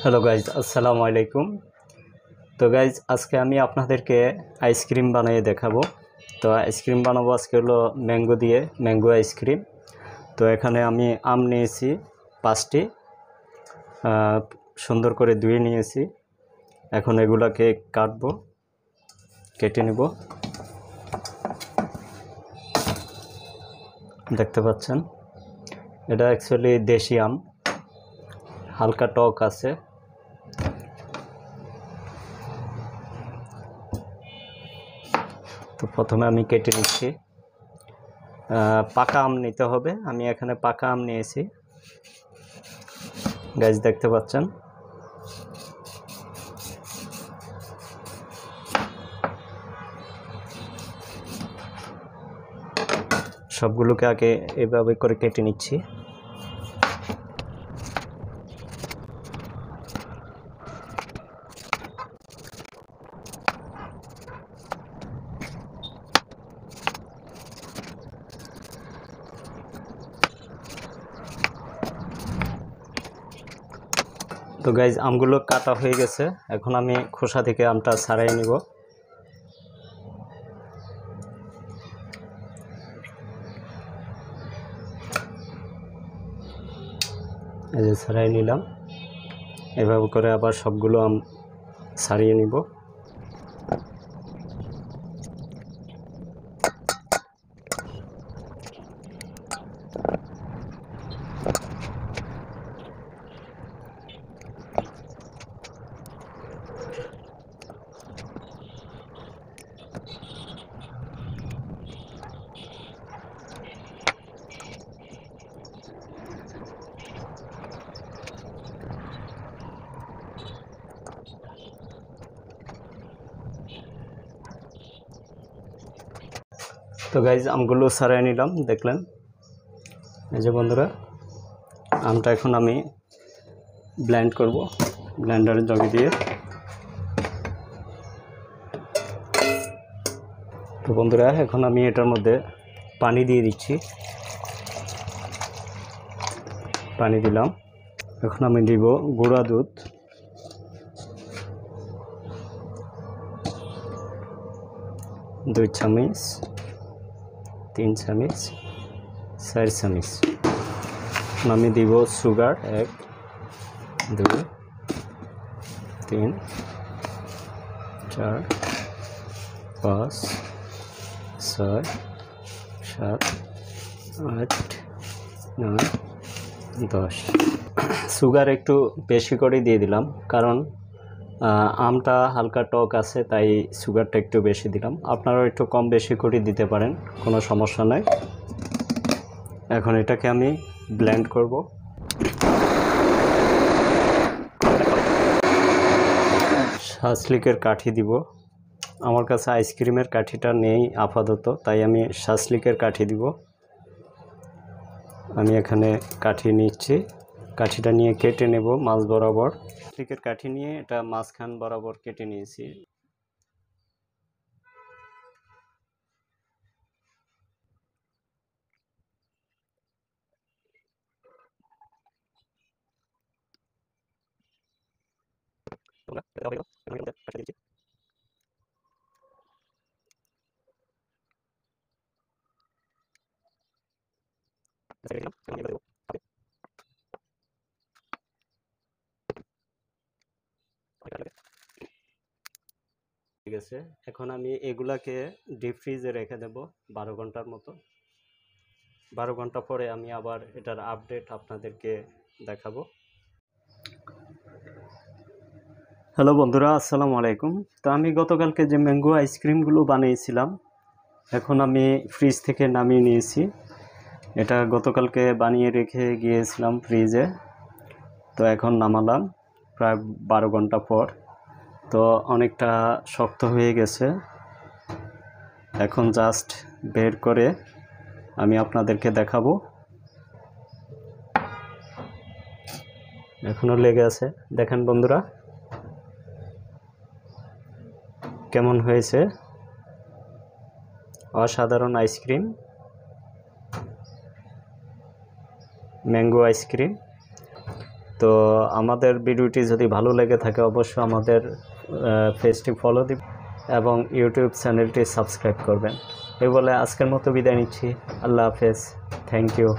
Hello guys, আসসালামু আলাইকুম। তো গাইজ, আজকে আমি আপনাদেরকে আইসক্রিম বানিয়ে দেখাবো। তো আইসক্রিম বানাবো আজকে হলো ম্যাঙ্গো দিয়ে, ম্যাঙ্গো আইসক্রিম। তো এখানে আমি আম নিয়েছি 5টি, সুন্দর করে ধুয়ে নিয়েছি। এখন এগুলাকে কাটবো, কেটে নেব। দেখতে পাচ্ছেন, এটা অ্যাকচুয়ালি দেশি আম, হালকা টক আছে। তো প্রথমে আমি কেটে নিচ্ছি। পাকা আম নিতে হবে, আমি এখানে পাকা আম নিয়েছি। গাইজ দেখতে পাচ্ছেন, সবগুলোকে আগে এভাবে করে কেটে নিচ্ছি। তো গাইজ, আমগুলো কাটা হয়ে গেছে। এখন আমি খোসা থেকে আমটা ছাড়াই নিব। এই যে ছাড়াই নিলাম। এভাবে করে আবার সবগুলো আম ছাড়িয়ে নিব। তো গাইজ, আমগুলো ছাড়াই নিলাম, দেখলেন। এই যে বন্ধুরা, আমটা এখন আমি ব্লেন্ড করব ব্লেন্ডারের জগে দিয়ে। তো বন্ধুরা, এখন আমি এটার মধ্যে পানি দিয়ে দিচ্ছি। পানি দিলাম। এখন আমি দিব গুঁড়া দুধ। দুই চামচ, 3 চামচ, 4 চামচ। আমি দিব সুগার 1, 2, 3, 4, 5, 6, 7, 8, 9, 10। সুগার একটু বেশি করে দিয়ে দিলাম, কারণ আমটা হালকা টক আছে, তাই সুগারটা একটু বেশি দিলাম। আপনারাও একটু কম বেশি করে দিতে পারেন, কোনো সমস্যা নাই। এখন এটাকে আমি ব্লেন্ড করব। শাসলিকের কাঠি দিব। আমার কাছে আইসক্রিমের কাঠিটা নেই আপাতত, তাই আমি শাসলিকের কাঠি দিব। আমি এখানে কাঠি নিচ্ছি। কাঠিটা নিয়ে কেটে নেব মাছ বরাবর। শাসলিকের কাঠি নিয়ে এটা মাঝখান বরাবর কেটে নিয়েছি। ঠিক আছে, এখন আমি এগুলাকে ডিপ ফ্রিজে রেখে দেব 12 ঘন্টার মতো। 12 ঘন্টা পরে আমি আবার এটার আপডেট আপনাদেরকে দেখাবো। হ্যালো বন্ধুরা, আসসালামু আলাইকুম। তো আমি গতকালকে যে ম্যাঙ্গো আইসক্রিমগুলো বানিয়েছিলাম, এখন আমি ফ্রিজ থেকে নামিয়ে নিয়েছি। এটা গতকালকে বানিয়ে রেখে গিয়েছিলাম ফ্রিজে। তো এখন নামালাম প্রায় 12 ঘন্টা পর। তো অনেকটা শক্ত হয়ে গেছে। এখন জাস্ট বের করে আমি আপনাদেরকে দেখাবো। এখনো লেগে আছে, দেখেন বন্ধুরা কেমন হয়েছে। অসাধারণ আইসক্রিম, ম্যাঙ্গো আইসক্রিম। তো তো আমাদের ভিডিওটি যদি ভালো লেগে থাকে অবশ্যই আমাদের পেজটি ফলো দিন এবং ইউটিউব চ্যানেলটি সাবস্ক্রাইব করবেন। এই বলে আজকের মতো বিদায় নিচ্ছি। আল্লাহ হাফেজ। Thank you.